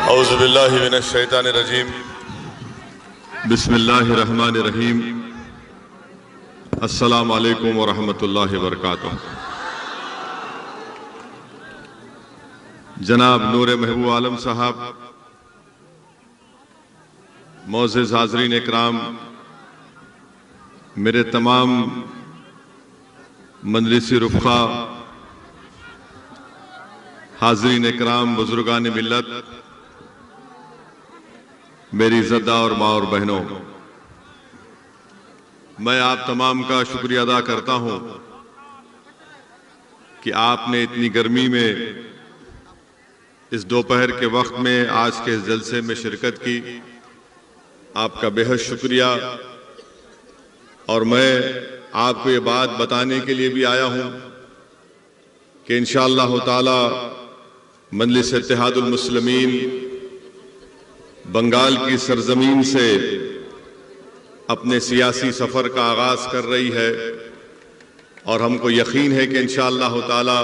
औज़ुबिल्लाहि मिनश्शैतानिर्रजीम बिस्मिल्लाहिर्रहमानिर्रहीम अस्सलामु अलैकुम वरहमतुल्लाहि वबरकातुहू। जनाब नूर महबूब आलम साहब, मोअज़्ज़िज़ हाज़रीन इकराम, मेरे तमाम मजलिसी रुफ़क़ा, हाज़रीन इकराम, बुज़ुर्गान मिल्लत, मेरी इज़्ज़तदार और माँ और बहनों, मैं आप तमाम का शुक्रिया अदा करता हूँ कि आपने इतनी गर्मी में इस दोपहर के वक्त में आज के इस जलसे में शिरकत की। आपका बेहद शुक्रिया। और मैं आपको ये बात बताने के लिए भी आया हूँ कि इंशाअल्लाह ताला मजलिस इत्तेहादुल मुस्लिमीन बंगाल की सरजमीन से अपने सियासी सफ़र का आगाज़ कर रही है और हमको यकीन है कि इंशाअल्लाह ताला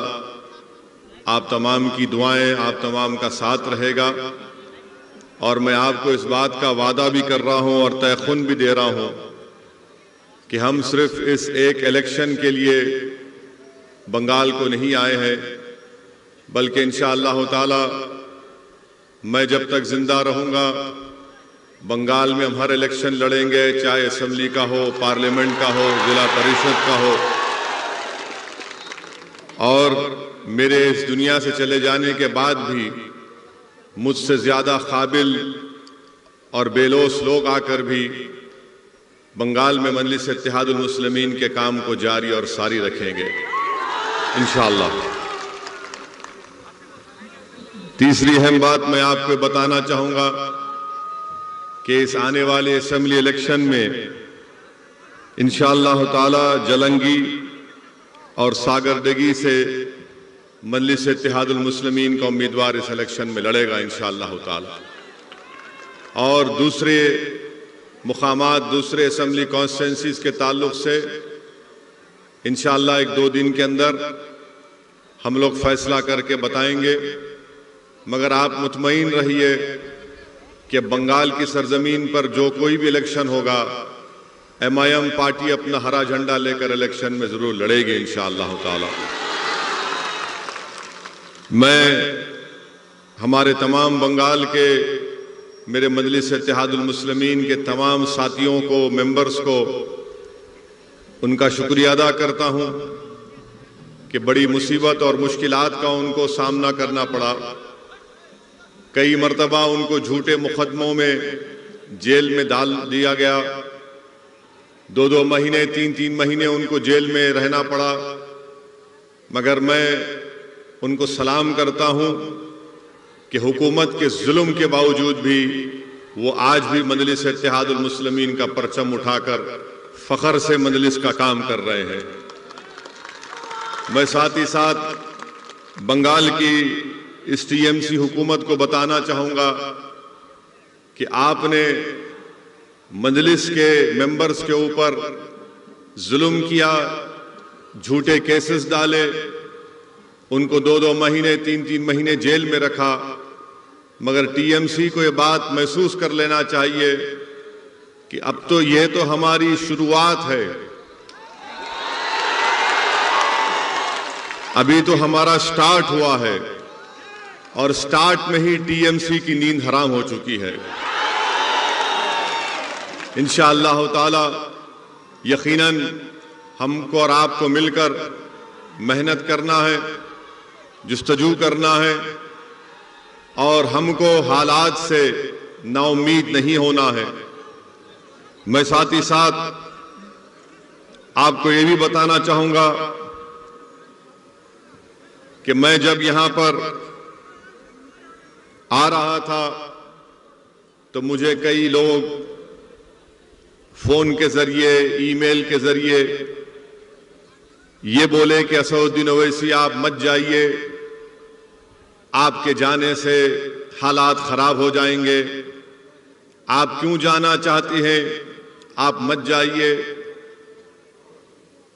आप तमाम की दुआएं, आप तमाम का साथ रहेगा। और मैं आपको इस बात का वादा भी कर रहा हूं और तयखुन भी दे रहा हूं कि हम सिर्फ इस एक इलेक्शन के लिए बंगाल को नहीं आए हैं, बल्कि इंशाअल्लाह ताला मैं जब तक जिंदा रहूंगा बंगाल में हम हर इलेक्शन लड़ेंगे, चाहे असेंबली का हो, पार्लियामेंट का हो, जिला परिषद का हो। और मेरे इस दुनिया से चले जाने के बाद भी मुझसे ज्यादा काबिल और बेलोस लोग आकर भी बंगाल में मजलिस इत्तेहादुल मुस्लिमीन के काम को जारी और सारी रखेंगे इंशाअल्लाह। तीसरी अहम बात मैं आपको बताना चाहूंगा कि इस आने वाले असेंबली इलेक्शन में इंशाअल्लाह ताला जलंगी और सागरदगी से मजलिस इत्तेहादुल मुस्लिमीन का उम्मीदवार इस इलेक्शन में लड़ेगा इंशाअल्लाह ताला। और दूसरे मुकामात, दूसरे असेंबली कॉन्स्टिट्यूंसीज के ताल्लुक से इंशाअल्लाह 1-2 दिन के अंदर हम लोग फैसला करके बताएंगे। मगर आप मुतमईन रहिए कि बंगाल की सरजमीन पर जो कोई भी इलेक्शन होगा, MIM पार्टी अपना हरा झंडा लेकर इलेक्शन में जरूर लड़ेगी इंशाअल्लाह ताला। मैं हमारे तमाम बंगाल के मेरे मजलिस इत्तेहादुल मुस्लिमीन के तमाम साथियों को, मेंबर्स को उनका शुक्रिया अदा करता हूं कि बड़ी मुसीबत और मुश्किलात का उनको सामना करना पड़ा। कई मर्तबा उनको झूठे मुकदमों में जेल में डाल दिया गया, 2-2 महीने, 3-3 महीने उनको जेल में रहना पड़ा। मगर मैं उनको सलाम करता हूं कि हुकूमत के जुल्म के बावजूद भी वो आज भी मजलिस इत्तेहादुल मुस्लिमीन का परचम उठाकर फख्र से मजलिस का काम कर रहे हैं। मैं साथ ही साथ बंगाल की इस TMC हुकूमत को बताना चाहूंगा कि आपने मजलिस के मेंबर्स के ऊपर जुल्म किया, झूठे केसेस डाले, उनको 2-2 महीने, 3-3 महीने जेल में रखा। मगर TMC को ये बात महसूस कर लेना चाहिए कि अब तो ये तो हमारी शुरुआत है, अभी तो हमारा स्टार्ट हुआ है और स्टार्ट में ही TMC की नींद हराम हो चुकी है। इंशाअल्लाह ताला यकीनन हमको और आपको मिलकर मेहनत करना है, जुस्तजू करना है और हमको हालात से नाउम्मीद नहीं होना है। मैं साथ ही साथ आपको ये भी बताना चाहूंगा कि मैं जब यहां पर आ रहा था तो मुझे कई लोग फोन के जरिए, ईमेल के जरिए ये बोले कि असदुद्दीन ओवैसी आप मत जाइए, आपके जाने से हालात खराब हो जाएंगे, आप क्यों जाना चाहती हैं, आप मत जाइए।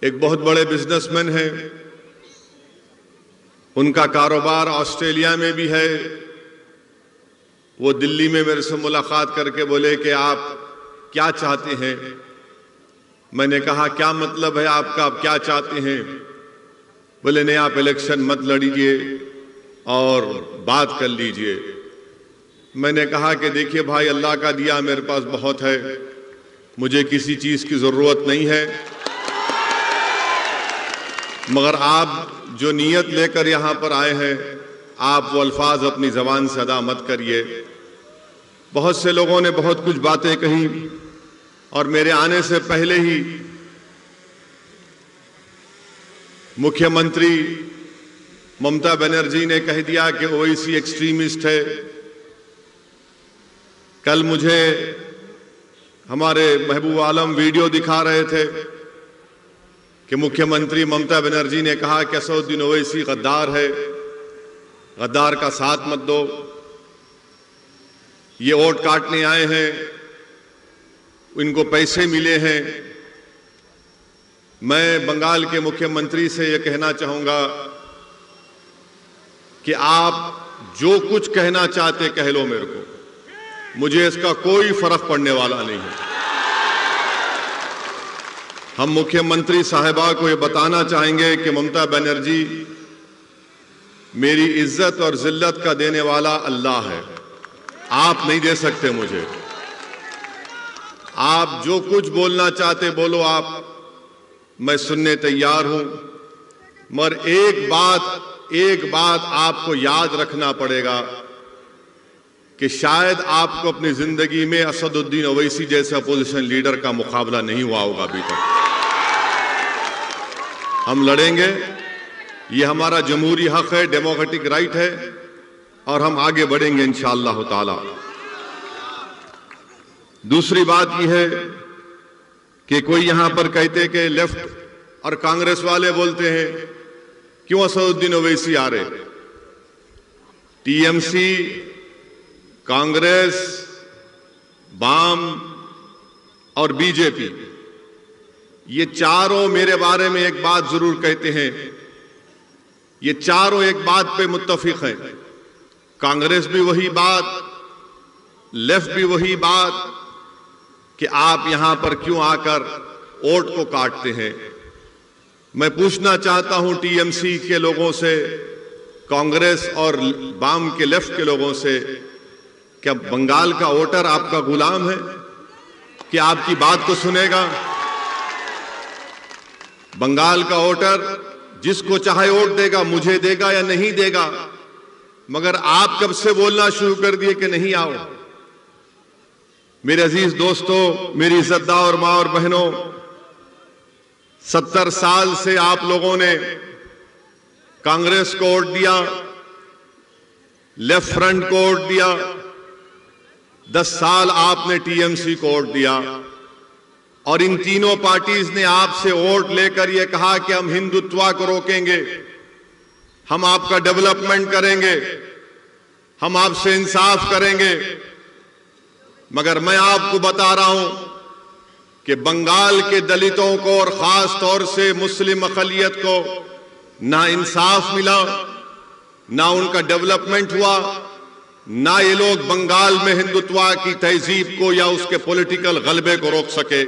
एक बहुत बड़े बिजनेसमैन हैं, उनका कारोबार ऑस्ट्रेलिया में भी है, वो दिल्ली में मेरे से मुलाकात करके बोले कि आप क्या चाहते हैं। मैंने कहा क्या मतलब है आपका, आप क्या चाहते हैं? बोले नहीं, आप इलेक्शन मत लड़िए और बात कर लीजिए। मैंने कहा कि देखिए भाई, अल्लाह का दिया मेरे पास बहुत है, मुझे किसी चीज की जरूरत नहीं है, मगर आप जो नीयत लेकर यहां पर आए हैं, आप वो अल्फाज अपनी जबान से अदा मत करिए। बहुत से लोगों ने बहुत कुछ बातें कही और मेरे आने से पहले ही मुख्यमंत्री ममता बनर्जी ने कह दिया कि ओवैसी एक्सट्रीमिस्ट है। कल मुझे हमारे महबूब आलम वीडियो दिखा रहे थे कि मुख्यमंत्री ममता बनर्जी ने कहा कि असदुद्दीन ओवैसी गद्दार है, गद्दार का साथ मत दो, ये वोट काटने आए हैं, इनको पैसे मिले हैं। मैं बंगाल के मुख्यमंत्री से यह कहना चाहूंगा कि आप जो कुछ कहना चाहते कह लो मेरे को, मुझे इसका कोई फर्क पड़ने वाला नहीं है। हम मुख्यमंत्री साहिबा को यह बताना चाहेंगे कि ममता बनर्जी, मेरी इज्जत और जिल्लत का देने वाला अल्लाह है, आप नहीं दे सकते मुझे। आप जो कुछ बोलना चाहते बोलो आप, मैं सुनने तैयार हूं, मगर एक बात आपको याद रखना पड़ेगा कि शायद आपको अपनी जिंदगी में असदुद्दीन ओवैसी जैसे अपोजिशन लीडर का मुकाबला नहीं हुआ होगा अभी तक। हम लड़ेंगे, ये हमारा जमहूरी हक है, डेमोक्रेटिक राइट है, और हम आगे बढ़ेंगे इंशाअल्लाह ताला। दूसरी बात यह है कि कोई यहां पर कहते कि लेफ्ट और कांग्रेस वाले बोलते हैं क्यों असदुद्दीन ओवैसी आ रहे। टीएमसी, कांग्रेस, वाम और बीजेपी, ये चारों मेरे बारे में एक बात जरूर कहते हैं, ये चारों एक बात पे मुत्तफिक हैं। कांग्रेस भी वही बात, लेफ्ट भी वही बात कि आप यहां पर क्यों आकर वोट को काटते हैं। मैं पूछना चाहता हूं टीएमसी के लोगों से, कांग्रेस और वाम के लेफ्ट के लोगों से, क्या बंगाल का वोटर आपका गुलाम है कि आपकी बात को सुनेगा? बंगाल का वोटर जिसको चाहे वोट देगा, मुझे देगा या नहीं देगा, मगर आप कब से बोलना शुरू कर दिए कि नहीं आओ। मेरे अजीज दोस्तों, मेरी इज्जतदार मां और बहनों, 70 साल से आप लोगों ने कांग्रेस को वोट दिया, लेफ्ट फ्रंट को वोट दिया, 10 साल आपने टीएमसी को वोट दिया, और इन तीनों पार्टीज ने आपसे वोट लेकर यह कहा कि हम हिंदुत्व को रोकेंगे, हम आपका डेवलपमेंट करेंगे, हम आपसे इंसाफ करेंगे। मगर मैं आपको बता रहा हूं कि बंगाल के दलितों को और खास तौर से मुस्लिम अक़लियत को ना इंसाफ मिला, ना उनका डेवलपमेंट हुआ, ना ये लोग बंगाल में हिंदुत्व की तहजीब को या उसके पॉलिटिकल गलबे को रोक सके।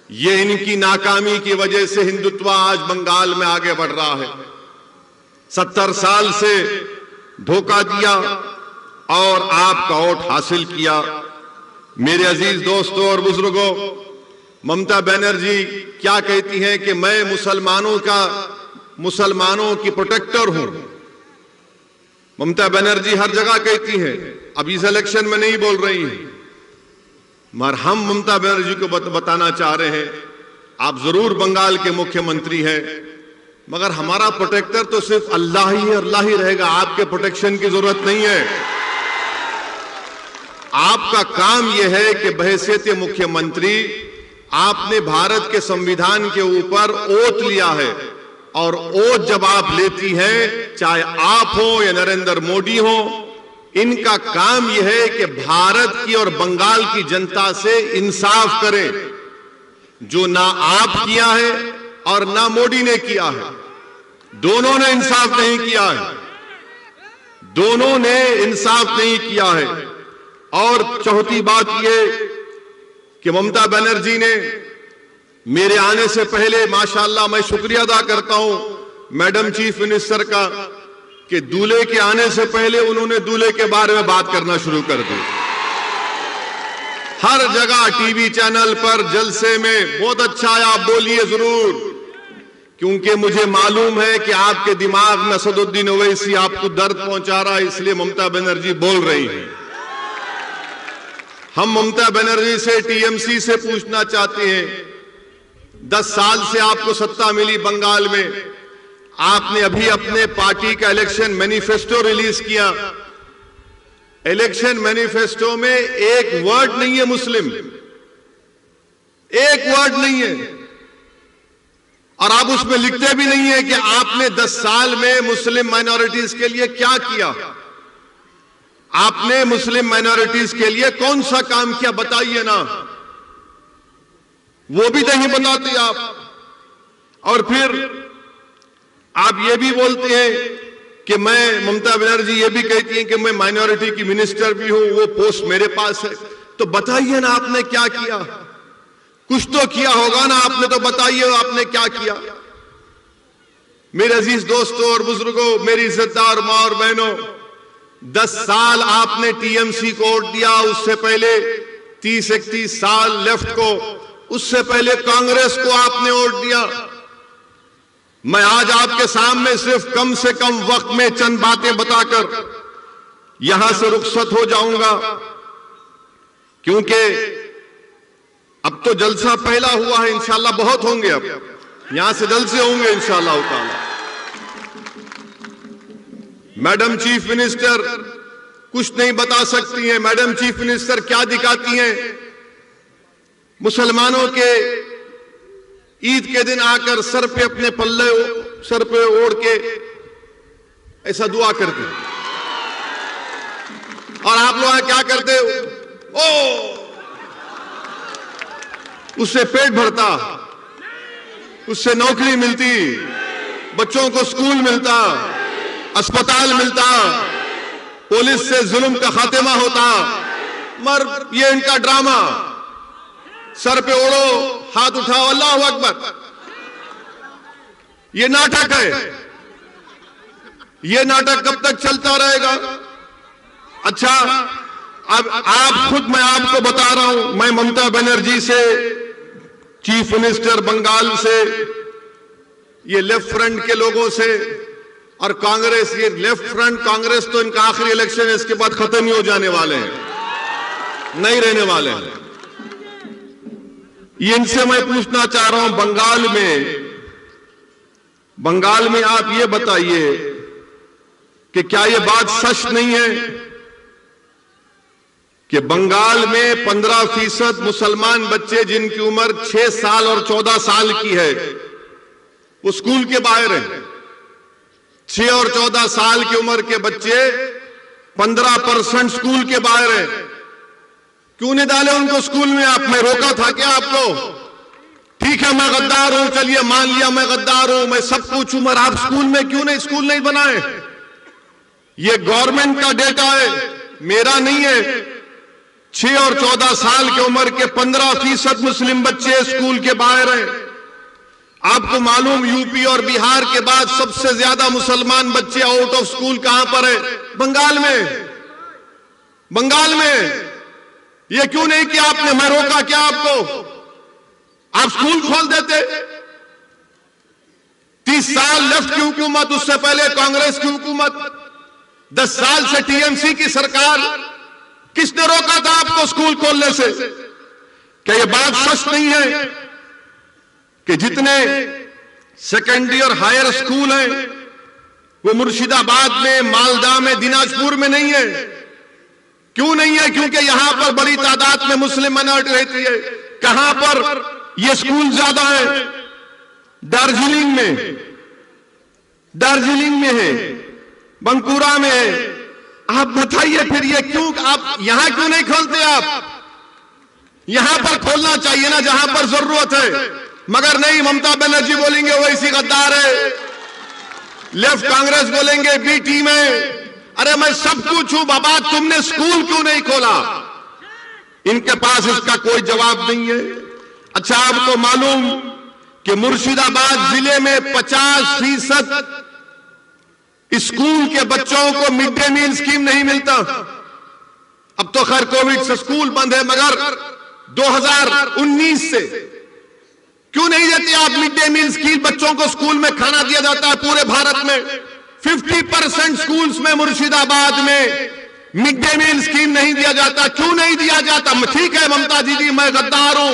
ये इनकी नाकामी की वजह से हिंदुत्व आज बंगाल में आगे बढ़ रहा है। 70 साल से धोखा दिया और आपका वोट हासिल किया। मेरे अजीज दोस्तों और बुजुर्गों, ममता बनर्जी क्या कहती हैं कि मैं मुसलमानों की प्रोटेक्टर हूं। ममता बनर्जी हर जगह कहती हैं, अब इस इलेक्शन में नहीं बोल रही हैं, मगर हम ममता बनर्जी को बताना चाह रहे हैं, आप जरूर बंगाल के मुख्यमंत्री हैं, मगर हमारा प्रोटेक्टर तो सिर्फ अल्लाह ही रहेगा, आपके प्रोटेक्शन की जरूरत नहीं है। आपका काम यह है कि बहैसियत मुख्यमंत्री आपने भारत के संविधान के ऊपर ओथ लिया है, और ओथ जब आप लेती हैं, चाहे आप हो या नरेंद्र मोदी हो, इनका काम यह है कि भारत की और बंगाल की जनता से इंसाफ करें, जो ना आप किया है और ना मोदी ने किया है। दोनों ने इंसाफ नहीं किया है। दोनों ने इंसाफ नहीं किया है। और चौथी बात यह कि ममता बनर्जी ने मेरे आने से पहले, माशाल्लाह मैं शुक्रिया अदा करता हूं मैडम चीफ मिनिस्टर का, कि दूल्हे के आने से पहले उन्होंने दूल्हे के बारे में बात करना शुरू कर दी। हर जगह टीवी चैनल पर, जलसे में, बहुत अच्छा है, आप बोलिए जरूर, क्योंकि मुझे मालूम है कि आपके दिमाग में असदुद्दीन ओवैसी आपको दर्द पहुंचा रहा है, इसलिए ममता बनर्जी बोल रही हैं। हम ममता बनर्जी से, टीएमसी से पूछना चाहते हैं, 10 साल से आपको सत्ता मिली बंगाल में, आपने अभी अपने पार्टी का इलेक्शन मैनिफेस्टो रिलीज किया। इलेक्शन मैनिफेस्टो में एक वर्ड नहीं है मुस्लिम, एक वर्ड नहीं है। और आप उसमें लिखते भी नहीं है कि आपने 10 साल में मुस्लिम माइनॉरिटीज के लिए क्या किया, आपने मुस्लिम माइनॉरिटीज के लिए कौन सा काम किया, बताइए ना। वो भी नहीं बताते आप। और फिर आप ये भी बोलते हैं कि मैं, ममता बनर्जी ये भी कहती हैं कि मैं माइनॉरिटी की मिनिस्टर भी हूं, वो पोस्ट मेरे पास है। तो बताइए ना आपने क्या किया, कुछ तो किया होगा ना आपने, तो बताइए आपने क्या किया। मेरे अजीज दोस्तों और बुजुर्गों, मेरी इज्जतदार मां और बहनों, 10 साल आपने टीएमसी को वोट दिया, उससे पहले 30-31 साल लेफ्ट को, उससे पहले कांग्रेस को आपने वोट दिया। मैं आज आपके सामने सिर्फ कम से कम वक्त में चंद बातें बताकर यहां से रुखसत हो जाऊंगा, क्योंकि अब तो जलसा पहला हुआ है, इंशाल्लाह बहुत होंगे, अब यहां से जलसे होंगे इंशाल्लाह ताला। मैडम चीफ मिनिस्टर कुछ नहीं बता सकती हैं। मैडम चीफ मिनिस्टर क्या दिखाती हैं? मुसलमानों के ईद के दिन आकर सर पे अपने पल्ले सर पे ओढ़ के ऐसा दुआ करते, और आप लोग क्या करते हो? ओ, उससे पेट भरता, उससे नौकरी मिलती, बच्चों को स्कूल मिलता, अस्पताल मिलता, पुलिस से जुल्म का खात्मा होता। मगर ये इनका ड्रामा, सर पे ओढ़ो, हाथ उठाओ, अल्लाहू अकबर, ये नाटक है। ये नाटक कब तक चलता रहेगा? अच्छा, अब आप खुद, मैं आपको बता रहा हूं, मैं ममता बनर्जी से, चीफ मिनिस्टर बंगाल से, ये लेफ्ट फ्रंट के लोगों से, और कांग्रेस, ये लेफ्ट फ्रंट कांग्रेस तो इनका आखिरी इलेक्शन है, इसके बाद खत्म ही हो जाने वाले हैं, नहीं रहने वाले हैं। ये इनसे मैं पूछना चाह रहा हूं, बंगाल में आप ये बताइए कि क्या ये बात सच नहीं है कि बंगाल में 15% मुसलमान बच्चे जिनकी उम्र 6 साल और 14 साल की है, वो स्कूल के बाहर हैं। 6 और 14 साल की उम्र के बच्चे 15% स्कूल के बाहर हैं। क्यों नहीं डाले उनको स्कूल में? आपने रोका था क्या आपको? ठीक है, मैं गद्दार हूं, चलिए मान लिया मैं गद्दार हूं, मैं सब कुछ हूं, मगर आप स्कूल में क्यों नहीं, स्कूल नहीं बनाए? ये गवर्नमेंट का डेटा है, मेरा नहीं है। 6 और 14 साल की उम्र के 15% मुस्लिम बच्चे स्कूल के बाहर हैं। आपको मालूम, यूपी और बिहार के बाद सबसे ज्यादा मुसलमान बच्चे आउट ऑफ स्कूल कहां पर है? बंगाल में। बंगाल में ये क्यों नहीं किया आपने? मैं रोका क्या आपको? आप स्कूल खोल देते। 30 साल लेफ्ट की हुकूमत, उससे पहले कांग्रेस की हुकूमत, 10 साल से टीएमसी की सरकार, किसने रोका था आपको स्कूल खोलने से? क्या यह बात सच नहीं है कि जितने सेकेंडरी और हायर स्कूल हैं वो मुर्शिदाबाद में, मालदा में, दिनाजपुर में नहीं है? क्यों नहीं है? क्योंकि यहां पर बड़ी तादाद में मुस्लिम माइनॉरिटी रहती है। कहां पर ये स्कूल ज्यादा है? दार्जिलिंग में है, बंकुरा में है। आप बताइए फिर ये क्यों, आप यहां क्यों नहीं खोलते? आप यहां पर खोलना चाहिए ना, जहां पर जरूरत है। मगर नहीं, ममता बनर्जी बोलेंगे वैसी गद्दार है, लेफ्ट कांग्रेस बोलेंगे बी टीम है। अरे अरे मैं सब कुछ हूं बाबा, तुमने स्कूल क्यों नहीं खोला? इनके पास इसका कोई जवाब नहीं है। अच्छा, आपको मालूम कि मुर्शिदाबाद जिले में 50% स्कूल के बच्चों को मिड डे मील स्कीम नहीं मिलता। अब तो खैर कोविड से स्कूल बंद है, मगर 2019 से क्यों नहीं देती आप मिड डे मील स्कीम? बच्चों को स्कूल में खाना दिया जाता है पूरे भारत में। 50% स्कूल्स में मुर्शिदाबाद में मिड डे मील स्कीम नहीं दिया जाता। क्यों नहीं दिया जाता? ठीक है ममता दीदी, मैं गद्दार हूं,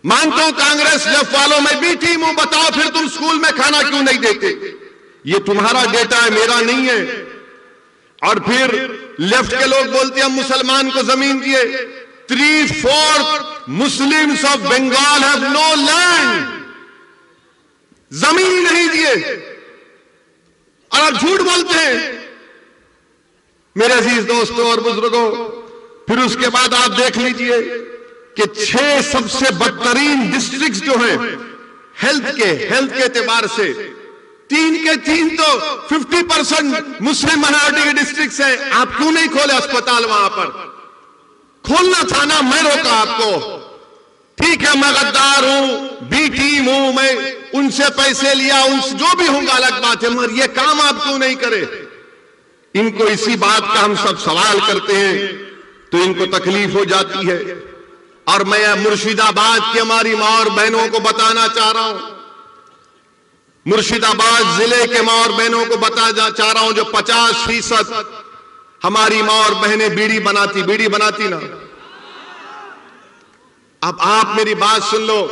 मानता हूं कांग्रेस लेफ्ट वालों में भी टीम हूं, बताओ फिर तुम स्कूल में खाना क्यों नहीं देते? ये तुम्हारा डेटा है, मेरा नहीं है। और फिर लेफ्ट के लोग बोलते हैं हम मुसलमान को जमीन दिए। 3/4 Muslims of Bengal have no land, जमीन नहीं दिए और आप झूठ बोलते हैं मेरे अजीज दोस्तों और बुजुर्गों। फिर उसके बाद आप देख लीजिए कि 6 सबसे बदतरीन डिस्ट्रिक्ट्स जो हैं हेल्थ के एतबार से, 3 के 3 तो 50% मुस्लिम माइनॉरिटी के डिस्ट्रिक्ट्स हैं। आप क्यों नहीं खोले अस्पताल? वहां पर खोलना था ना, मैं रोका आपको। ठीक है, मैं गद्दार हूं, बी टीम हूं, मैं उनसे पैसे लिया, उनसे जो भी होगा अलग बात है, मगर ये काम आप क्यों नहीं करे? इनको इसी बात का हम सब सवाल करते हैं तो इनको तकलीफ हो जाती है। और मैं मुर्शिदाबाद की हमारी मां और बहनों को बताना चाह रहा हूं, मुर्शिदाबाद जिले के मां और बहनों को बताना चाह रहा हूं, जो 50% हमारी मां और बहनें बीड़ी बनाती ना। अब आप मेरी बात सुन लो।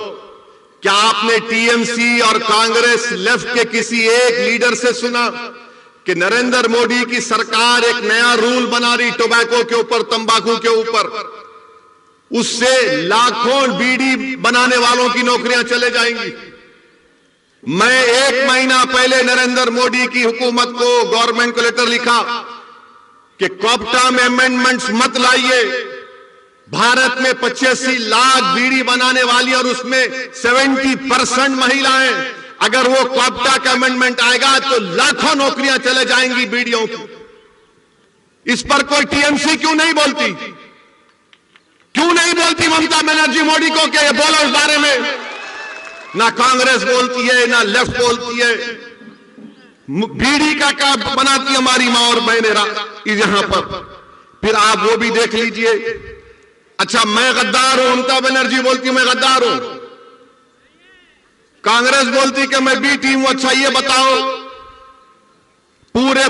क्या आपने टीएमसी और कांग्रेस लेफ्ट के किसी एक लीडर से सुना कि नरेंद्र मोदी की सरकार एक नया रूल बना रही टोबैको के ऊपर, तंबाकू के ऊपर, उससे लाखों बीड़ी बनाने वालों की नौकरियां चले जाएंगी? मैं 1 महीना पहले नरेंद्र मोदी की हुकूमत को, गवर्नमेंट को लेटर लिखा कि कॉप्टा में अमेंडमेंट्स मत लाइए। भारत में 85 लाख बीड़ी बनाने वाली और उसमें 70% महिलाएं। अगर वो कॉप्टा का अमेंडमेंट आएगा तो लाखों नौकरियां चले जाएंगी बीड़ियों की। इस पर कोई टीएमसी क्यों नहीं बोलती? क्यों नहीं बोलती ममता बनर्जी मोदी को कि ये बोलो इस बारे में? ना कांग्रेस बोलती है, ना लेफ्ट बोलती है। बीड़ी का बनाती हमारी मां और बहनें यहां पर। फिर आप वो भी देख लीजिए। अच्छा, मैं गद्दार हूं, ममता बनर्जी बोलती मैं गद्दार हूं, कांग्रेस बोलती कि मैं बी टीम हूं। अच्छा, ये बताओ, पूरे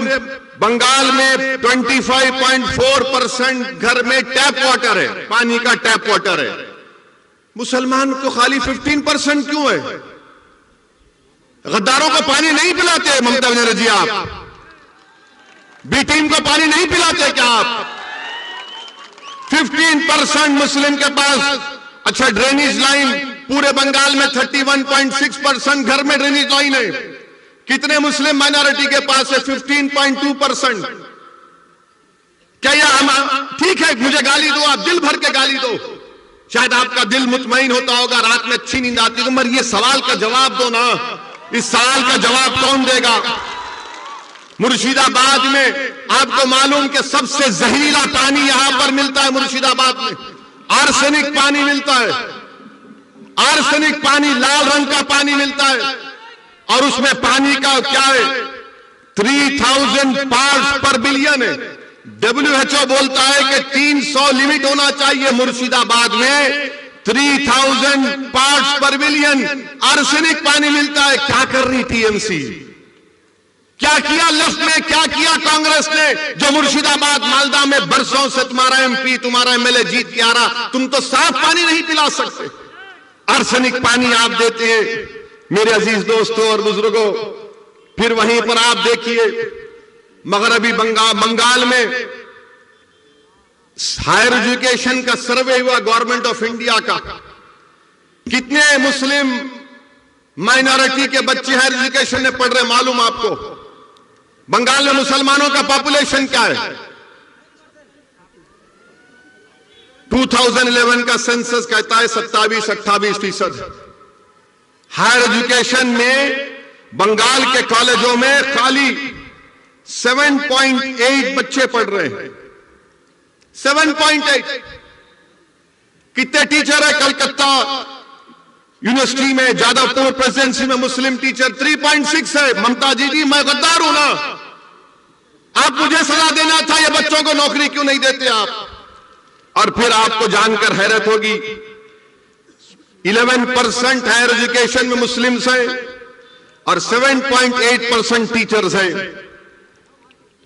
बंगाल में 25.4% घर में टैप वाटर है, पानी का टैप वाटर है। मुसलमान को खाली 15% क्यों है? गद्दारों को पानी नहीं पिलाते ममता बनर्जी? आप बी टीम को पानी नहीं पिलाते क्या आप? 15% मुस्लिम के पास। अच्छा, ड्रेनेज लाइन पूरे बंगाल में 31.6% घर में ड्रेनेज लाइन है। कितने मुस्लिम माइनॉरिटी के पास है? 15.2%। क्या यह ठीक है? मुझे गाली दो, आप दिल भर के गाली दो, शायद आपका दिल मुतमईन होता होगा, रात में अच्छी नींद आती होगी, मगर ये सवाल का जवाब दो ना। इस सवाल का जवाब कौन देगा? मुर्शिदाबाद में आपको मालूम कि सबसे जहरीला पानी यहां पर मिलता है। मुर्शिदाबाद में आर्सेनिक पानी मिलता है, आर्सेनिक पानी, लाल रंग का पानी मिलता है। और उसमें पानी का क्या है? 3000 पार्ट्स पर बिलियन है। WHO बोलता है कि 300 लिमिट होना चाहिए। मुर्शिदाबाद में 3000 पार्ट्स पर बिलियन आर्सेनिक पानी मिलता है। क्या कर रही टीएमसी? क्या किया लेफ्ट ने? क्या किया कांग्रेस ने? जो मुर्शिदाबाद मालदा में बरसों से तुम्हारा एमपी, तुम्हारा एमएलए जीत के आ रहा, तुम तो साफ पानी नहीं पिला सकते, आर्सेनिक पानी आप देते हैं मेरे अजीज दोस्तों और बुजुर्गों। फिर वहीं पर आप देखिए मगरबी बंगाल में हायर एजुकेशन का सर्वे हुआ गवर्नमेंट ऑफ इंडिया का। कितने मुस्लिम माइनॉरिटी के बच्चे हायर एजुकेशन में पढ़ रहे मालूम आपको? बंगाल में मुसलमानों का पॉपुलेशन क्या है? 2011 का सेंसस कहता है 27-28%। हायर एजुकेशन में बंगाल के कॉलेजों में खाली 7.8 बच्चे पढ़ रहे हैं। 7.8। कितने टीचर है कलकत्ता यूनिवर्सिटी में, जादवपुर प्रेसिडेंसी में मुस्लिम टीचर 3.6 है। ममता जी मैं गद्दार हूं ना, आप मुझे सजा देना था, ये बच्चों को नौकरी क्यों नहीं देते आप? और फिर आपको जानकर हैरत होगी 11% हायर एजुकेशन में मुस्लिम्स हैं और 7.8% टीचर्स हैं।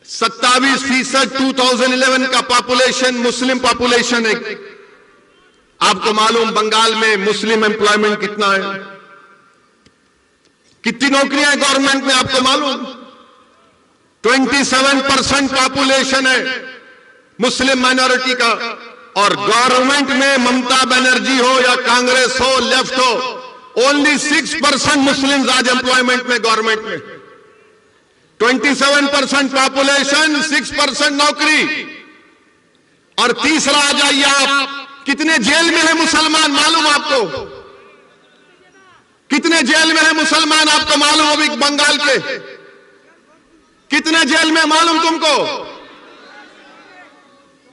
27% 2011 का पॉपुलेशन मुस्लिम पॉपुलेशन है। आपको मालूम बंगाल में मुस्लिम एम्प्लॉयमेंट कितना है? कितनी नौकरियां हैं गवर्नमेंट में आपको मालूम? 27% पॉपुलेशन है मुस्लिम माइनॉरिटी का, और गवर्नमेंट में ममता बनर्जी हो या कांग्रेस हो, लेफ्ट हो, ओनली 6% मुस्लिम आज एम्प्लॉयमेंट में गवर्नमेंट में। 27% पॉपुलेशन, 6% नौकरी। और तीसरा आ जाइए आप, कितने जेल में है मुसलमान मालूम आपको? कितने जेल में है मुसलमान आपको मालूम? अभी बंगाल के कितने जेल में मालूम तुमको?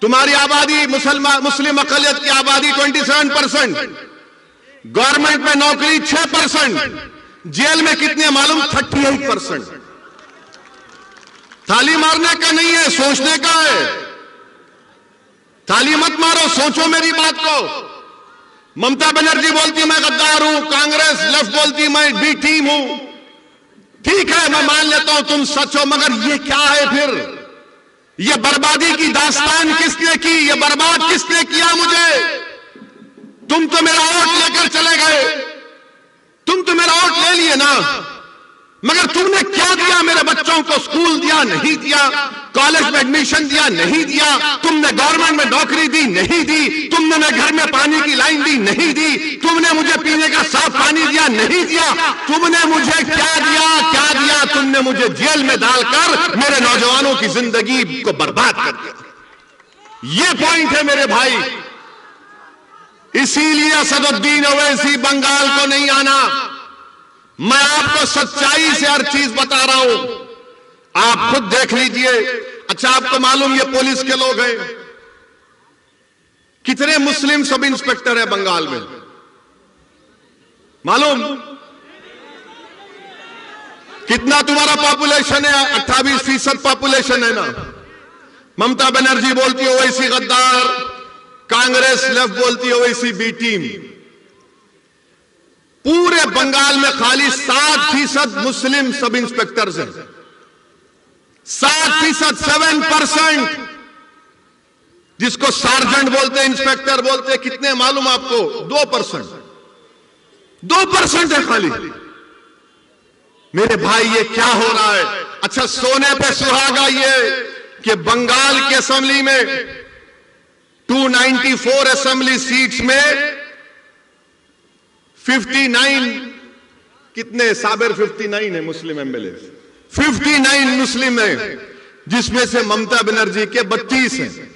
तुम्हारी आबादी मुस्लिम अकलियत की आबादी 27%, गवर्नमेंट में नौकरी 6%, जेल में कितने मालूम? 38%। ताली मारने का नहीं है, सोचने का है। ताली मत मारो, सोचो मेरी बात को। ममता बनर्जी बोलती मैं गद्दार हूं, कांग्रेस लेफ्ट बोलती मैं बी टीम हूं। ठीक है, मैं मान लेता हूं तुम सच हो, मगर ये क्या है फिर? ये बर्बादी की दास्तान किसने की? ये बर्बाद किसने किया मुझे? तुम तो मेरा वोट लेकर चले गए, तुम तो मेरा वोट ले लिए ना, मगर तुमने क्या दिया मेरे बच्चों को? स्कूल दिया नहीं दिया, कॉलेज में एडमिशन दिया नहीं दिया, तुमने गवर्नमेंट में नौकरी दी नहीं दी, तुमने मेरे घर में पानी की लाइन दी नहीं दी, तुमने मुझे पीने का साफ पानी दिया नहीं दिया, तुमने मुझे क्या दिया? क्या दिया? तुमने मुझे जेल में डालकर मेरे नौजवानों की जिंदगी को बर्बाद कर दिया। ये पॉइंट है मेरे भाई। इसीलिए असदुद्दीन ओवैसी बंगाल को नहीं आना। मैं आपको सच्चाई से हर चीज बता रहा हूं, आप खुद देख लीजिए। अच्छा, आपको मालूम ये पुलिस के लोग हैं, कितने मुस्लिम सब इंस्पेक्टर है बंगाल में मालूम? कितना तुम्हारा पॉपुलेशन है? 28% पॉपुलेशन है ना। ममता बनर्जी बोलती है ओवैसी गद्दार, कांग्रेस लेफ्ट बोलती है ओवैसी बी टीम। पूरे बंगाल में खाली 7% मुस्लिम सब इंस्पेक्टर्स हैं। 7%, 7%, जिसको सार्जेंट बोलते हैं, इंस्पेक्टर बोलते हैं। कितने मालूम आपको? 2%। 2% है खाली। मेरे भाई ये क्या हो रहा है? अच्छा, सोने पे सुहागा ये कि बंगाल की असेंबली में 294 असेंबली सीट्स में 59 कितने? साबिर 59 है मुस्लिम एमएलए, 59 मुस्लिम है, जिसमें से ममता बनर्जी के 32 हैं।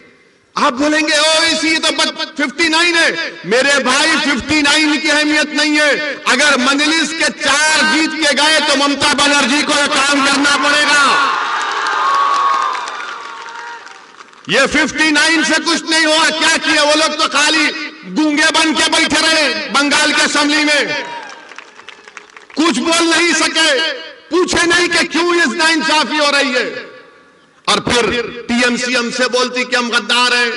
आप बोलेंगे ओ इसी तो 59 है। मेरे भाई 59 की अहमियत नहीं है। अगर मजलिस के 4 जीत के गए तो ममता बनर्जी को यह काम करना पड़ेगा। ये 59 से कुछ नहीं हुआ। क्या किया वो लोग? तो खाली गूंगे बन के बैठे रहे बंगाल के असेंबली में, कुछ बोल नहीं सके, पूछे नहीं कि क्यों ये नाइंसाफी हो रही है। और फिर टीएमसी हमसे बोलती कि हम गद्दार हैं।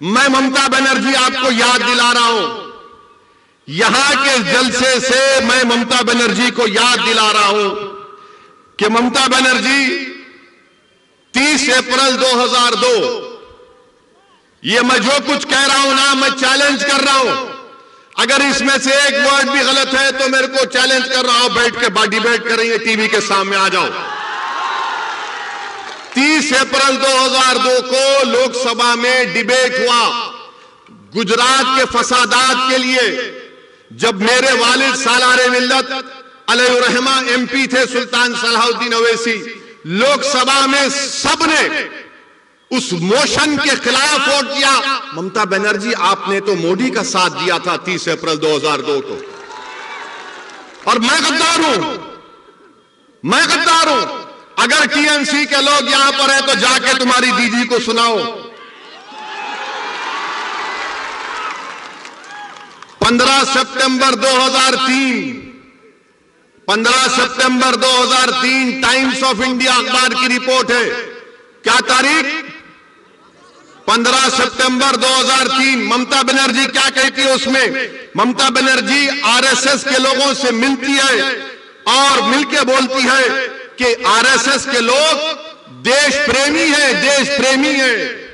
मैं ममता बनर्जी आपको याद दिला रहा हूं, यहां के जलसे से मैं ममता बनर्जी को याद दिला रहा हूं कि ममता बनर्जी 30 अप्रैल 2002, ये मैं जो कुछ कह रहा हूं ना, मैं चैलेंज कर रहा हूं। अगर इसमें से एक वर्ड भी गलत है तो मेरे को चैलेंज कर रहा हूं, बैठ के डिबेट करेंगे, टीवी के सामने आ जाओ। 30 अप्रैल 2002 को लोकसभा में डिबेट हुआ गुजरात के फसादात के लिए, जब मेरे वालिद सालारे मिल्लत अलैहिर्रहमा एमपी थे सुल्तान सलाहुद्दीन ओवैसी। लोकसभा में सबने उस मोशन के खिलाफ वोट दिया। ममता बनर्जी आपने तो मोदी का साथ दिया था 30 अप्रैल 2002 को। और मैं गद्दार हूं, मैं गद्दार हूं। अगर टीएमसी के लोग यहां पर है तो जाके तुम्हारी दीदी को सुनाओ। 15 सितंबर 2003 टाइम्स ऑफ इंडिया अखबार की रिपोर्ट है। क्या तारीख? 15 सितंबर 2003। ममता बनर्जी क्या कहती है उसमें? ममता बनर्जी आरएसएस के लोगों से मिलती है और मिलके बोलती है कि आरएसएस के लोग देश प्रेमी हैं।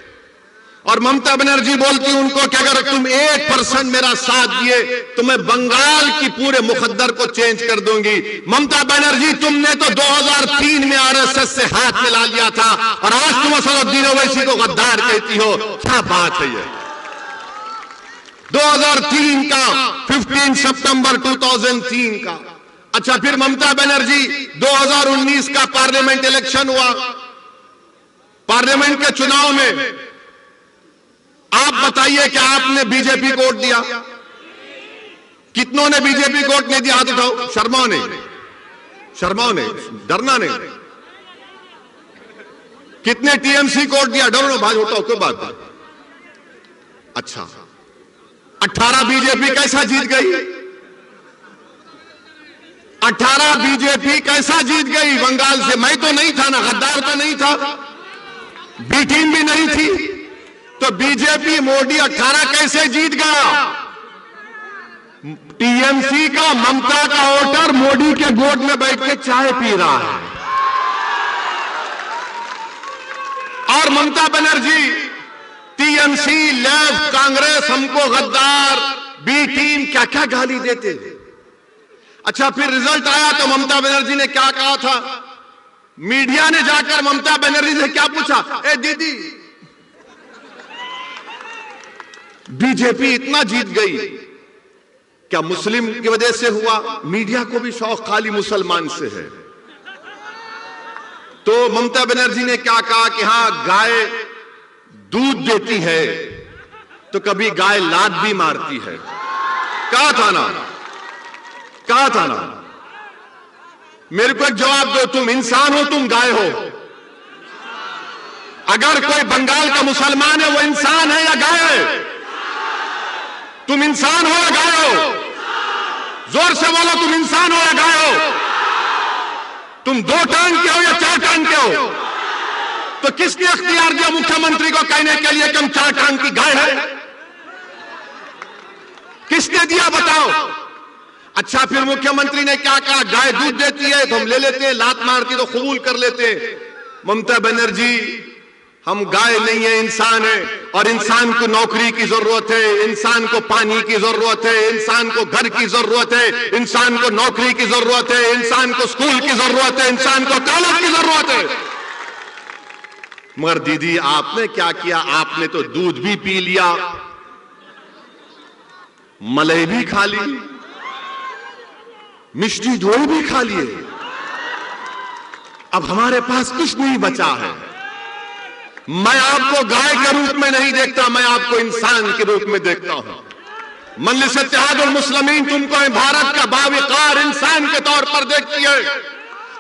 और ममता बनर्जी बोलती उनको कि अगर तुम 1% मेरा साथ दिए तो मैं बंगाल की पूरे मुकद्दर को चेंज कर दूंगी। ममता बनर्जी, तुमने तो 2003 में आरएसएस से हाथ मिला लिया था और आज तुम असदुद्दीन ओवैसी को गद्दार कहती हो। क्या बात है ये? 2003 का 15 सितंबर 2003 का। अच्छा, फिर ममता बनर्जी 2019 का पार्लियामेंट इलेक्शन हुआ। पार्लियामेंट के चुनाव में आप बताइए कि आपने बीजेपी को वोट दिया? कितनों ने बीजेपी को वोट नहीं दिया? हाथ उठाओ। शर्माओ ने, डरना नहीं। कितने टीएमसी को वोट दिया? डरो भाई, उठाओ, कोई बात नहीं। अच्छा, 18 बीजेपी कैसा जीत गई? 18 बीजेपी कैसा जीत गई बंगाल से? मैं तो नहीं था ना, गद्दार तो नहीं था, बी टीम भी नहीं थी, तो बीजेपी मोदी 18 कैसे जीत गया? टीएमसी का ममता का वोटर मोदी के गोद में बैठ के चाय पी रहा है। और ममता बनर्जी, टीएमसी, लेफ्ट, कांग्रेस हमको गद्दार, बी टीम, क्या क्या गाली देते थे। अच्छा, फिर रिजल्ट आया तो ममता बनर्जी ने क्या कहा था? मीडिया ने जाकर ममता बनर्जी से क्या पूछा? ए दीदी, बीजेपी इतना जीत गई, क्या मुस्लिम की वजह से हुआ? मीडिया को भी शौक खाली मुसलमान से है। तो ममता बनर्जी ने क्या कहा कि हां, गाय दूध देती है तो कभी गाय लात भी मारती है। कहा था ना। मेरे को एक जवाब दो, तुम इंसान हो, तुम गाय हो? अगर कोई बंगाल का मुसलमान है, वो इंसान है या गाय है? तुम इंसान हो या गाय हो? जोर से बोलो, तुम इंसान हो या गाय हो? तुम 2 टांग के हो या 4 टांग के हो? तो किसने अख्तियार दिया मुख्यमंत्री को कहने के लिए कि हम 4 टांग की गाय है? किसने दिया, बताओ? अच्छा, फिर मुख्यमंत्री ने क्या कहा? गाय दूध देती है तो हम ले लेते हैं, लात मारती तो कबूल कर लेते हैं। ममता बनर्जी, हम गाय नहीं है, इंसान है, और इंसान को नौकरी की जरूरत है, इंसान को पानी की जरूरत है, इंसान को घर की जरूरत है, इंसान को नौकरी की जरूरत है, इंसान को स्कूल की जरूरत है, इंसान को कॉलेज की जरूरत है। मगर दीदी, आपने क्या किया? आपने तो दूध भी पी लिया, मलाई भी खा ली, मिष्टी दोई भी खा लिए। अब हमारे पास कुछ नहीं बचा है। मैं आपको गाय के रूप में नहीं देखता, मैं आपको इंसान के रूप में देखता हूं। मजलिस इत्तेहादुल मुस्लिमीन तुमको भारत का बावकार इंसान के तौर पर देखती है।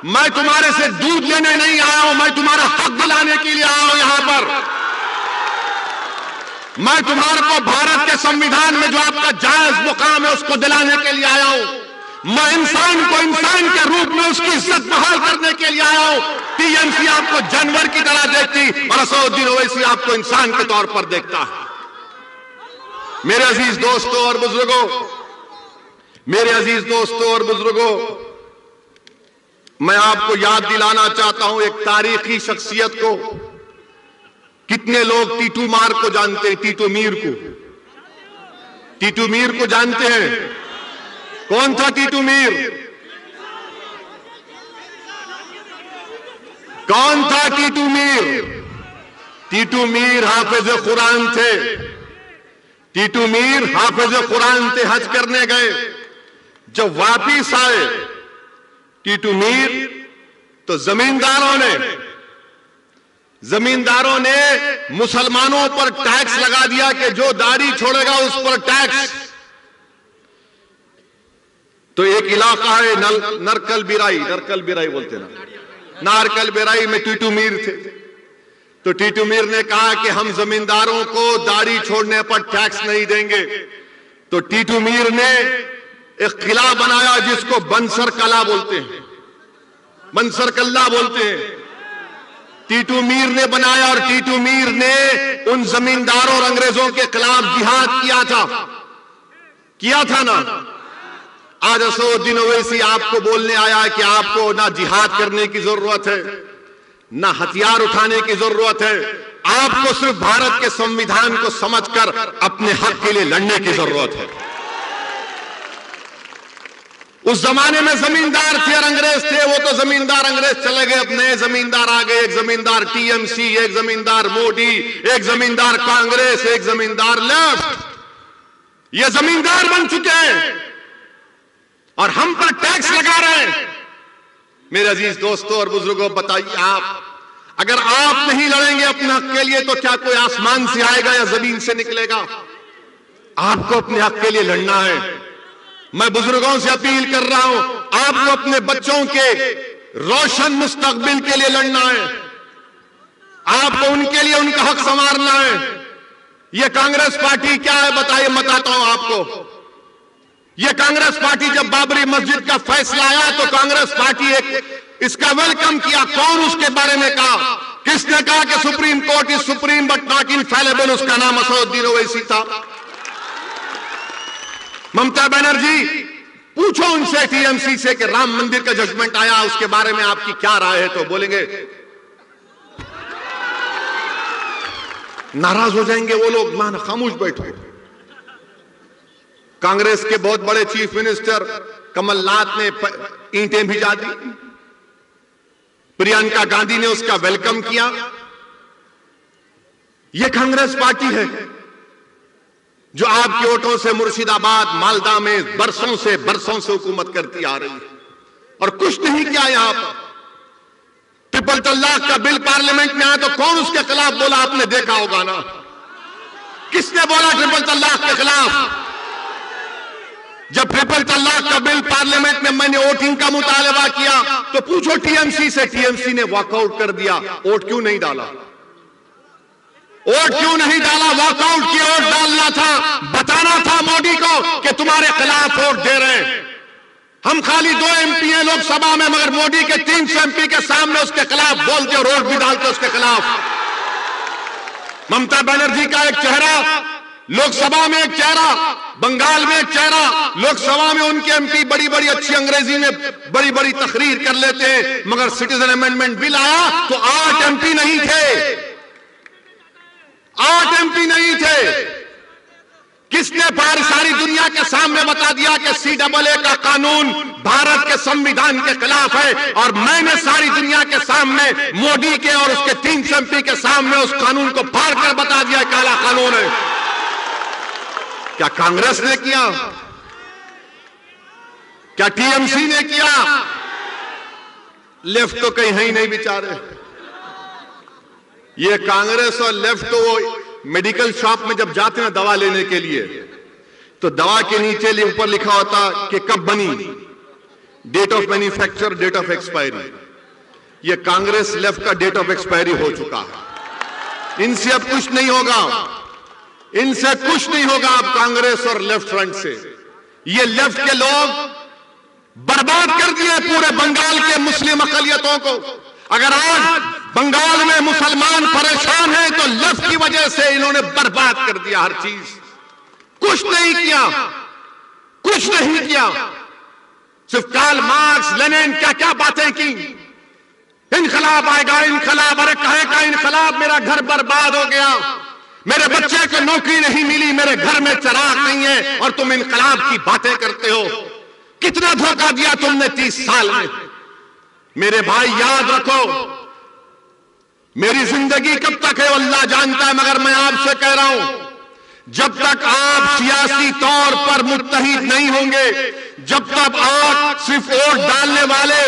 मैं तुम्हारे से दूध लेने नहीं आया हूं, मैं तुम्हारा हक दिलाने के लिए आया हूं यहां पर। मैं तुम्हारे को भारत के संविधान में जो आपका जायज मुकाम है उसको दिलाने के लिए आया हूं। मैं इंसान को इंसान के रूप में उसकी इज्जत बहाल करने के लिए आया हूं। टीएमसी आपको जानवर की तरह देखती और असदुद्दीन ओवैसी आपको इंसान के तौर पर देखता है। मेरे अजीज दोस्तों और बुजुर्गों, मैं आपको याद दिलाना चाहता हूं एक तारीखी शख्सियत को। कितने लोग टीटू मार को जानते हैं? टीटू मीर को जानते हैं? कौन था टीटू मीर? कौन था टीटू मीर? टीटू मीर हाफिज कुरान थे। टीटू मीर हाफिज कुरान थे, हज करने गए। जब वापिस आए टीटू मीर, तो जमींदारों ने मुसलमानों पर टैक्स लगा दिया कि जो दाढ़ी छोड़ेगा उस पर टैक्स। तो एक इलाका है नरकल बिराई बोलते ना, नारकल बेराई में टीटू मीर थे। तो टीटू मीर ने कहा कि हम जमींदारों को दाढ़ी छोड़ने पर टैक्स नहीं देंगे। तो टीटू मीर ने एक किला बनाया जिसको बंसर कला बोलते हैं, बंसर कल्ला बोलते हैं। टीटू मीर ने बनाया और टीटू मीर ने उन जमींदारों और अंग्रेजों के खिलाफ जिहाद किया था ना। आज असदुद्दीन ओवैसी आपको बोलने आया कि आपको ना जिहाद करने की जरूरत है, ना हथियार उठाने की जरूरत है, आपको सिर्फ भारत के संविधान को समझकर अपने हक के लिए लड़ने की जरूरत है। उस जमाने में जमींदार थे और अंग्रेज थे, वो तो जमींदार अंग्रेज चले गए, अब नए जमींदार आ गए। एक जमींदार टीएमसी, एक जमींदार मोदी, एक जमींदार कांग्रेस, एक जमींदार लेफ्ट। ये जमींदार बन चुके हैं और हम पर टैक्स लगा रहे हैं। मेरे अजीज दोस्तों और बुजुर्गों, बताइए आप, अगर आप नहीं लड़ेंगे अपने हक के लिए तो क्या कोई आसमान से आएगा या जमीन से निकलेगा? आपको अपने हक के लिए लड़ना है। मैं बुजुर्गों से अपील कर रहा हूं, आपको अपने बच्चों के रोशन मुस्तकबिल के लिए लड़ना है। आपको उनके लिए उनका हक संवारना है। यह कांग्रेस पार्टी क्या है बताइए, बताता हूं आपको। यह कांग्रेस पार्टी जब बाबरी मस्जिद का फैसला आया तो कांग्रेस पार्टी इसका वेलकम किया। कौन उसके बारे में कहा? किसने कहा कि supreme court is supreme but not infallible? उसका नाम असदुद्दीन ओवैसी था। ममता बनर्जी, पूछो उनसे टीएमसी से कि राम मंदिर का जजमेंट आया, उसके बारे में आपकी क्या राय है? तो बोलेंगे, नाराज हो जाएंगे वो लोग, मान खामोश बैठो। कांग्रेस के बहुत बड़े चीफ मिनिस्टर कमलनाथ ने ईंटें भिजा दी, प्रियंका गांधी ने उसका वेलकम किया। यह कांग्रेस पार्टी है जो आपके वोटों से मुर्शिदाबाद, मालदा में बरसों से हुकूमत करती आ रही है और कुछ नहीं किया। यहां पर ट्रिपल तलाक का बिल पार्लियामेंट में आया तो कौन उसके खिलाफ बोला? आपने देखा होगा ना, किसने बोला ट्रिपल तलाक के खिलाफ? जब ट्रिपल तलाक का बिल पार्लियामेंट में मैंने वोटिंग का मुतालबा किया तो पूछो टीएमसी से, टीएमसी ने वॉकआउट कर दिया। वोट क्यों नहीं डाला? वोट क्यों नहीं डाला? वॉकआउट किया। वोट डालना था, बताना था मोदी को कि तुम्हारे खिलाफ वोट दे रहे हैं। हम खाली 2 एमपी हैं लोकसभा में, मगर मोदी के 300 एमपी के सामने उसके खिलाफ बोलते और वोट भी डालते उसके खिलाफ। ममता बनर्जी का एक चेहरा लोकसभा में, एक चेहरा बंगाल में, एक चेहरा लोकसभा में। उनके एमपी बड़ी बड़ी अच्छी अंग्रेजी में बड़ी बड़ी तकरीर कर लेते हैं, मगर सिटीजन अमेंडमेंट बिल आया तो 8 एमपी नहीं थे, 8 एमपी नहीं थे। किसने सारी दुनिया के सामने बता दिया कि CAA का कानून भारत के संविधान के खिलाफ है? और मैंने सारी दुनिया के सामने मोदी के और उसके 300 एमपी के सामने उस कानून को फाड़ कर बता दिया काला कानून है। क्या कांग्रेस ने किया? क्या टीएमसी ने किया? लेफ्ट तो कहीं है ही नहीं बेचारे। ये कांग्रेस और लेफ्ट तो वो मेडिकल शॉप में जब जाते हैं दवा लेने के लिए तो दवा के नीचे ऊपर लिखा होता कि कब बनी, date of manufacture, date of expiry. ये कांग्रेस लेफ्ट का डेट ऑफ एक्सपायरी हो चुका है। इनसे अब कुछ नहीं होगा, इनसे कुछ नहीं होगा अब कांग्रेस और लेफ्ट फ्रंट से। ये लेफ्ट के लोग बर्बाद कर दिए पूरे बंगाल के मुस्लिम अकलियतों को। अगर आज बंगाल में मुसलमान परेशान हैं तो लेफ्ट की वजह से इन्होंने बर्बाद कर दिया हर चीज। कुछ नहीं किया, कुछ नहीं किया। सिर्फ कार्ल मार्क्स, लेनिन क्या क्या बातें की। इनकलाब आएगा, इनकलाब। अरे कहे का इनकलाब? मेरा घर बर्बाद हो गया, मेरे बच्चे को नौकरी नहीं मिली, मेरे घर में चिराग नहीं है और तुम इनकलाब की बातें करते हो। कितना धोखा दिया तुमने 30 साल में। मेरे भाई याद रखो, मेरी जिंदगी कब तक है अल्लाह जानता है, मगर मैं आपसे कह रहा हूं जब तक आप सियासी तौर पर मुत्तहिद नहीं होंगे, जब तक आप सिर्फ वोट डालने वाले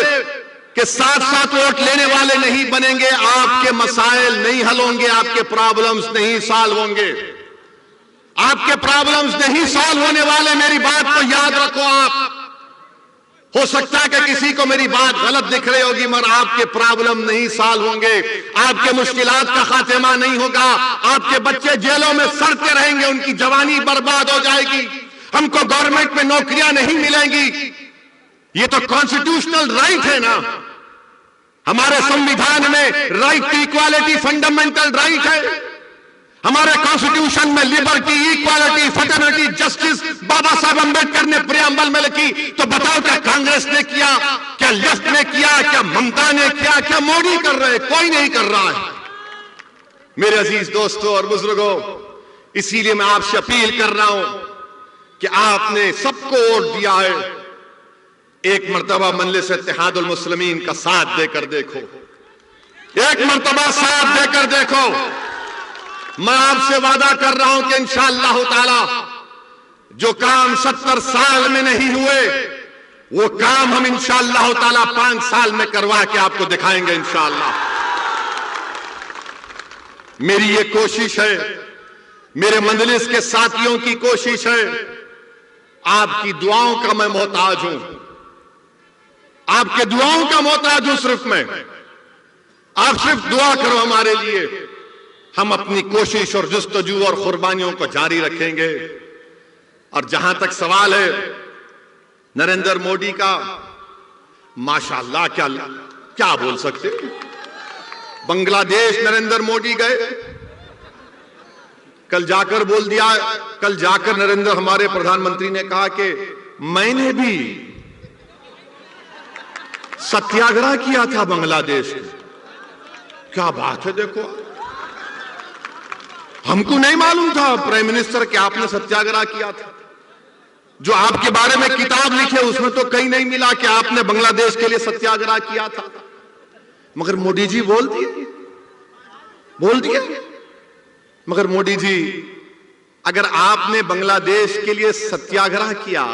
के साथ साथ वोट लेने वाले नहीं बनेंगे, आपके मसाइल नहीं हल होंगे, आपके प्रॉब्लम्स नहीं सॉल्व होंगे, आपके प्रॉब्लम्स नहीं सॉल्व होने वाले। मेरी बात को याद रखो। आप हो सकता है कि किसी को मेरी बात गलत दिख रही होगी, मगर आपके प्रॉब्लम नहीं सॉल्व होंगे, आपके मुश्किलात का खात्मा नहीं होगा, आपके बच्चे जेलों में सड़ते रहेंगे, उनकी जवानी बर्बाद हो जाएगी, हमको गवर्नमेंट में नौकरियां नहीं मिलेंगी। ये तो कॉन्स्टिट्यूशनल राइट है ना, हमारे संविधान में right to equality fundamental right है, हमारे कॉन्स्टिट्यूशन में liberty, equality, fraternity, justice Baba Saheb Ambedkar ने प्रियम्बल में लिखी। तो बताओ क्या कांग्रेस ने किया, क्या लेफ्ट ने किया, क्या ममता ने किया, क्या मोदी कर रहे? कोई नहीं कर रहा है। मेरे अजीज दोस्तों और बुजुर्गों, इसीलिए मैं आपसे अपील कर रहा हूं कि आपने सबको वोट दिया है, एक मर्तबा मजलिस इत्तेहादुल मुस्लिमीन का साथ देकर देखो, एक मर्तबा साथ देकर देखो। मैं आपसे वादा कर रहा हूं कि इंशाअल्लाह ताला जो काम 70 साल में नहीं हुए, वो काम हम इंशाअल्लाह ताला 5 साल में करवा के आपको दिखाएंगे इंशाअल्लाह। मेरी ये कोशिश है, मेरे मजलिस के साथियों की कोशिश है, आपकी दुआओं का मैं मोहताज हूं, आपके दुआओं का मोहताज हूं सिर्फ मैं। आप सिर्फ दुआ करो हमारे लिए, हम अपनी कोशिश और जुस्तजू और कुर्बानियों को जारी रखेंगे। और जहां तक सवाल है नरेंद्र मोदी का, माशाअल्लाह क्या क्या बोल सकते, बांग्लादेश नरेंद्र मोदी गए, कल जाकर बोल दिया, कल जाकर नरेंद्र हमारे प्रधानमंत्री ने कहा कि मैंने भी सत्याग्रह किया था बांग्लादेश में। क्या बात है, देखो हमको नहीं मालूम था प्राइम मिनिस्टर कि आपने सत्याग्रह किया था। जो आपके बारे में किताब लिखे उसमें तो कहीं नहीं मिला कि आपने बांग्लादेश के लिए सत्याग्रह किया था, मगर मोदी जी बोल दिए। मगर मोदी जी, अगर आपने बांग्लादेश के लिए सत्याग्रह किया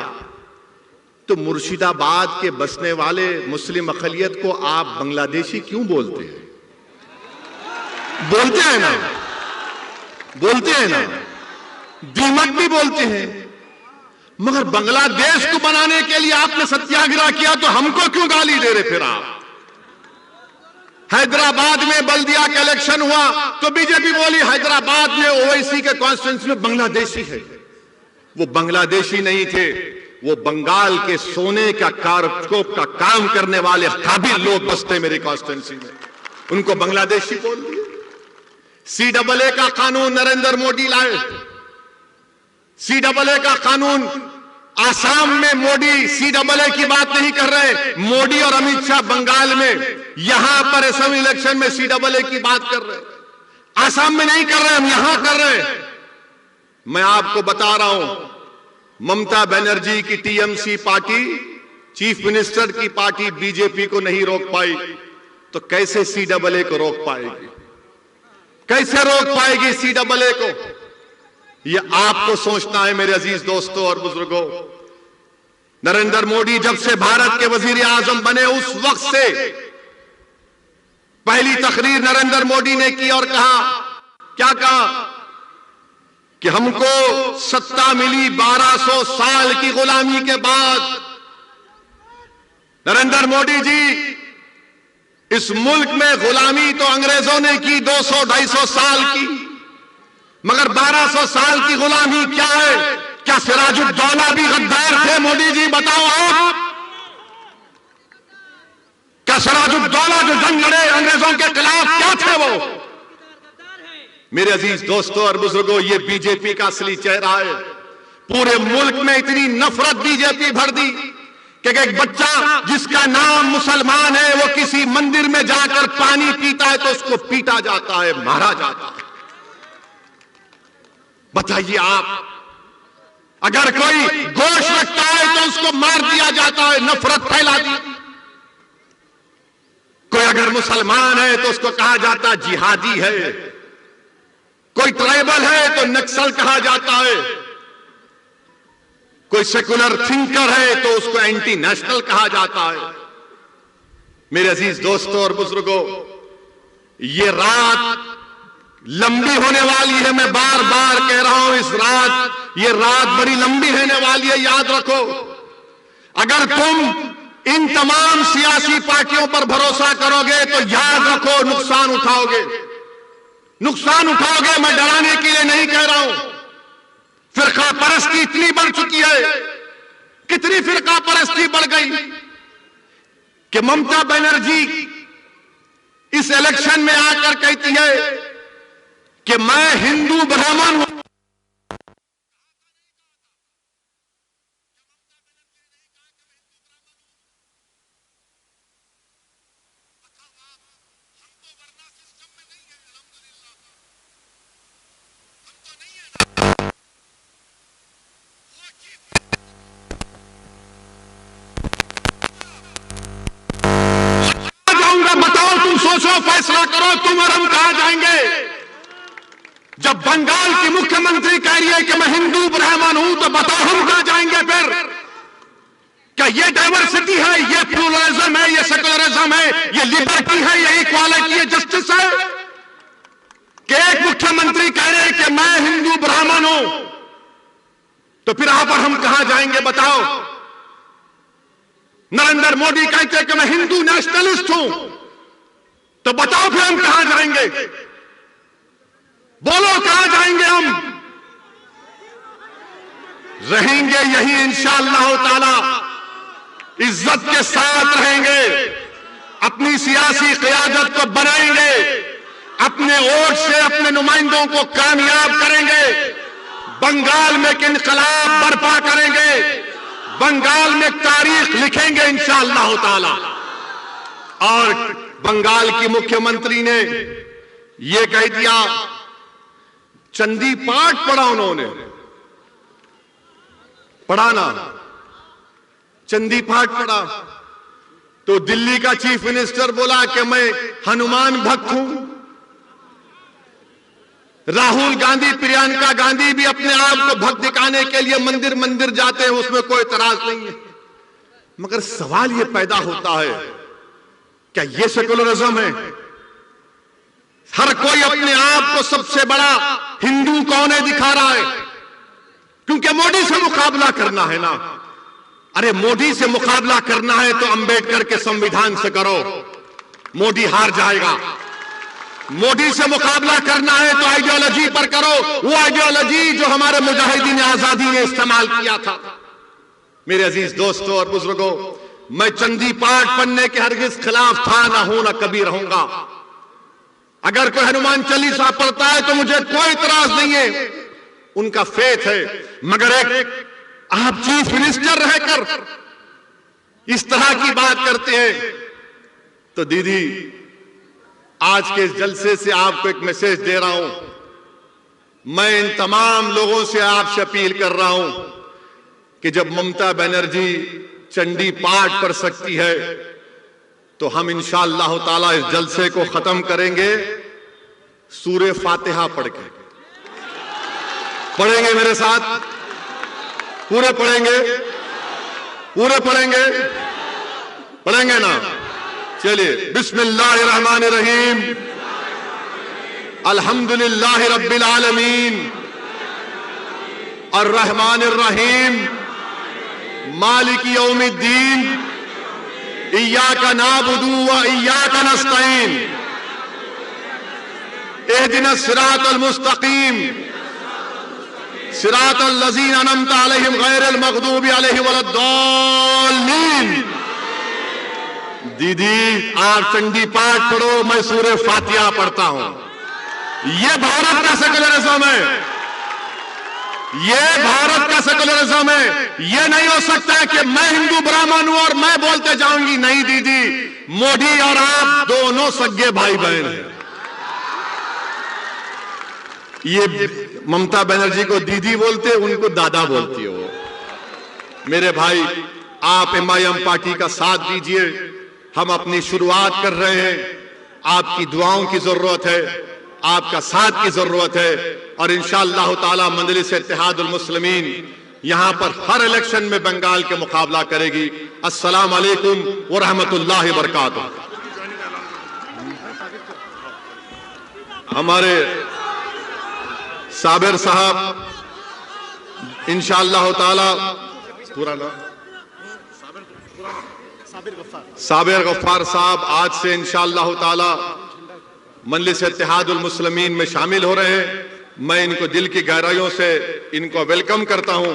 तो मुर्शिदाबाद के बसने वाले मुस्लिम अक़लियत को आप बांग्लादेशी क्यों बोलते हैं? बोलते हैं ना, बोलते हैं ना, दीमक भी बोलते हैं। मगर बांग्लादेश को बनाने के लिए आपने सत्याग्रह किया तो हमको क्यों गाली दे रहे? फिर आप हैदराबाद में बल्दिया का इलेक्शन हुआ तो बीजेपी बोली हैदराबाद में ओवैसी के कॉन्स्टिट्यूएंसी में बांग्लादेशी है। वो बांग्लादेशी नहीं थे, वो बंगाल के सोने का कारस्कोप का काम करने वाले काबिल लोग बसते मेरी कॉन्स्टिट्यूएंसी में, उनको बांग्लादेशी बोल दिए। CAA का कानून नरेंद्र मोदी लाए, CAA का कानून आसाम में मोदी CAA की बात नहीं कर रहे, मोदी और अमित शाह बंगाल में यहां पर असेंबली इलेक्शन में CAA की बात कर रहे, आसाम में नहीं कर रहे, हम यहां कर रहे। मैं आपको बता रहा हूं, ममता बनर्जी की TMC पार्टी, चीफ मिनिस्टर की पार्टी बीजेपी को नहीं रोक पाई, तो कैसे CAA को रोक पाएगी? कैसे रोक पाएगी CAA को? यह आपको सोचना है मेरे अजीज दोस्तों और बुजुर्गों। नरेंद्र मोदी जब से भारत के वजीर आजम बने उस वक्त से पहली तकरीर नरेंद्र मोदी ने की और कहा, क्या कहा कि हमको सत्ता मिली 1200 साल की गुलामी के बाद। नरेंद्र मोदी जी, इस मुल्क में गुलामी तो अंग्रेजों ने की 200-250 साल की, मगर 1200 साल की गुलामी क्या है? क्या सिराजुद्दौला भी गद्दार थे? मोदी जी बताओ आप, क्या सिराजुद्दौला जो जंग लड़े अंग्रेजों के खिलाफ, क्या थे वो? मेरे अजीज दोस्तों और बुजुर्गों, ये बीजेपी का असली चेहरा है। पूरे मुल्क में इतनी नफरत बीजेपी भर दी कि एक बच्चा जिसका नाम मुसलमान है वो किसी मंदिर में जाकर पानी पीता है तो उसको पीटा जाता है, मारा जाता है। बताइए आप, अगर कोई गोश्त रखता है तो उसको मार दिया जाता है, नफरत फैला दी। कोई अगर मुसलमान है तो उसको कहा जाता है जिहादी है, कोई ट्राइबल है तो नक्सल कहा जाता है, कोई सेकुलर थिंकर है तो उसको एंटी नेशनल कहा जाता है। मेरे अजीज दोस्तों और बुजुर्गों, ये रात लंबी होने वाली है, मैं बार बार कह रहा हूं, ये रात बड़ी लंबी होने वाली है, याद रखो। अगर तुम इन तमाम सियासी पार्टियों पर भरोसा करोगे तो याद रखो नुकसान उठाओगे, नुकसान उठाओगे। मैं डराने के लिए नहीं कह रहा हूं। फिरका परस्ती इतनी बढ़ चुकी है, कितनी फिरका परस्ती बढ़ गई कि ममता बनर्जी इस इलेक्शन में आकर कहती है कि मैं हिंदू ब्राह्मण हूं। सोचो, फैसला करो, तुम और हम कहां जाएंगे। जब बंगाल की मुख्यमंत्री कह रही है कि मैं हिंदू ब्राह्मण हूं, तो बताओ हम कहां जाएंगे फिर। क्या ये डाइवर्सिटी है, ये प्लूरलिज्म है, ये सेकुलरिज्म है, ये लिबर्टी है, ये इक्वालिटी है, जस्टिस है? कि एक मुख्यमंत्री कह रहे हैं कि मैं हिंदू ब्राह्मण हूं, तो फिर आप और हम कहां जाएंगे बताओ। नरेंद्र मोदी कहते हैं कि मैं हिंदू नेशनलिस्ट हूं, तो बताओ फिर हम कहां जाएंगे। बोलो कहां जाएंगे हम। रहेंगे यही इंशाअल्लाह ताला, इज्जत के साथ रहेंगे, अपनी सियासी क़यादत को बनाएंगे, अपने वोट से अपने नुमाइंदों को कामयाब करेंगे, बंगाल में एक इनकलाब बर्पा करेंगे, बंगाल में तारीख लिखेंगे इंशाअल्लाह ताला। और बंगाल की मुख्यमंत्री ने यह कह दिया, चंदी पाठ पढ़ा उन्होंने, पढ़ा ना, चंदी पाठ पढ़ा, तो दिल्ली का चीफ मिनिस्टर बोला कि मैं हनुमान भक्त हूं। राहुल गांधी, प्रियंका गांधी भी अपने आप को भक्त दिखाने के लिए मंदिर मंदिर जाते हैं, उसमें कोई एतराज नहीं है। मगर सवाल यह पैदा होता है, क्या यह सेकुलरिज्म है? हर कोई अपने आप को सबसे बड़ा हिंदू कौन है दिखा रहा है, क्योंकि मोदी से मुकाबला करना है ना। अरे मोदी से मुकाबला करना है तो अंबेडकर के संविधान से करो, मोदी हार जाएगा। मोदी से मुकाबला करना है तो आइडियोलॉजी पर करो, वो आइडियोलॉजी जो हमारे मुजाहिदीन आजादी ने इस्तेमाल किया था। मेरे अजीज दोस्तों और बुजुर्गों, मैं चंदी पाठ पढ़ने के हरगिज खिलाफ था, ना हूं, ना कभी रहूंगा। अगर कोई हनुमान चालीसा पढ़ता है तो मुझे कोई इतराज नहीं है, उनका फेथ है। मगर एक आप चीफ मिनिस्टर रहकर इस तरह की बात करते हैं, तो दीदी आज के इस जलसे से आपको एक मैसेज दे रहा हूं। मैं इन तमाम लोगों से आपसे अपील कर रहा हूं कि जब ममता बनर्जी चंडी पाठ पढ़ सकती है, तो हम इंशाअल्लाह ताला इस जलसे को खत्म करेंगे सूरे फातिहा पढ़ के। पढ़ेंगे मेरे साथ? पूरे पढ़ेंगे? पूरे पढ़ेंगे? पढ़ेंगे ना? चलिए, बिस्मिल्लाहिर्रहमानिर्रहीम, अल्हम्दुलिल्लाहि रब्बिल आलमीन, अर्रहमानिर्रहीम, मालिकी यौमिद्दीन, इय्याका नाअबुदु व इय्याका नस्तईन, इहदिनस सिरातल मुस्तकीम, सिरातल लज़ीना अनअमता अलैहिम गैरिल मग़दूबि अलैहिम वलद्दाल्लीन। दीदी आप चंडी पाठ पढ़ो, मैं सूरे फातिहा पढ़ता हूं। यह भारत का सेकुलरिज्म है, यह भारत का सेकुलरिज्म है। यह नहीं हो सकता है कि मैं हिंदू ब्राह्मण हूं और मैं बोलते जाऊंगी। नहीं दीदी, मोदी और आप दोनों सगे भाई बहन हैं। ये ममता बनर्जी को दीदी बोलते, उनको दादा बोलती हो। मेरे भाई, आप एमआईएम पार्टी का साथ दीजिए। हम अपनी शुरुआत कर रहे हैं, आपकी दुआओं की जरूरत है, आपका साथ की जरूरत है। और इंशाअल्लाह ताला मजलिस इत्तेहादुल मुस्लिमीन यहां पर हर इलेक्शन में बंगाल के मुकाबला करेगी। अस्सलाम वालेकुम व रहमतुल्लाहि व बरकातुहू। हमारे साबिर साहब इंशाअल्लाह ताला, पूरा नाम साबिर गफ्फार साहब आज से इंशाअल्लाह ताला मजलिस इत्तेहादुल मुस्लिमीन में शामिल हो रहे हैं। मैं इनको दिल की गहराइयों से इनको वेलकम करता हूं।